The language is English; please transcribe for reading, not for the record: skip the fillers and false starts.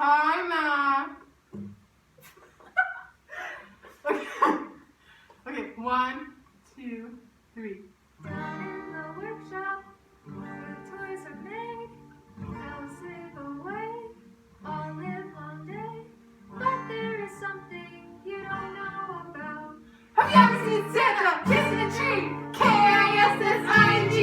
Hi, Mom. Okay, 1, 2, 3. Down in the workshop, where toys are made, elves live away all live long day. But there is something you don't know about. Have you ever seen Santa kissing a tree? K-I-S-S-I-N-G.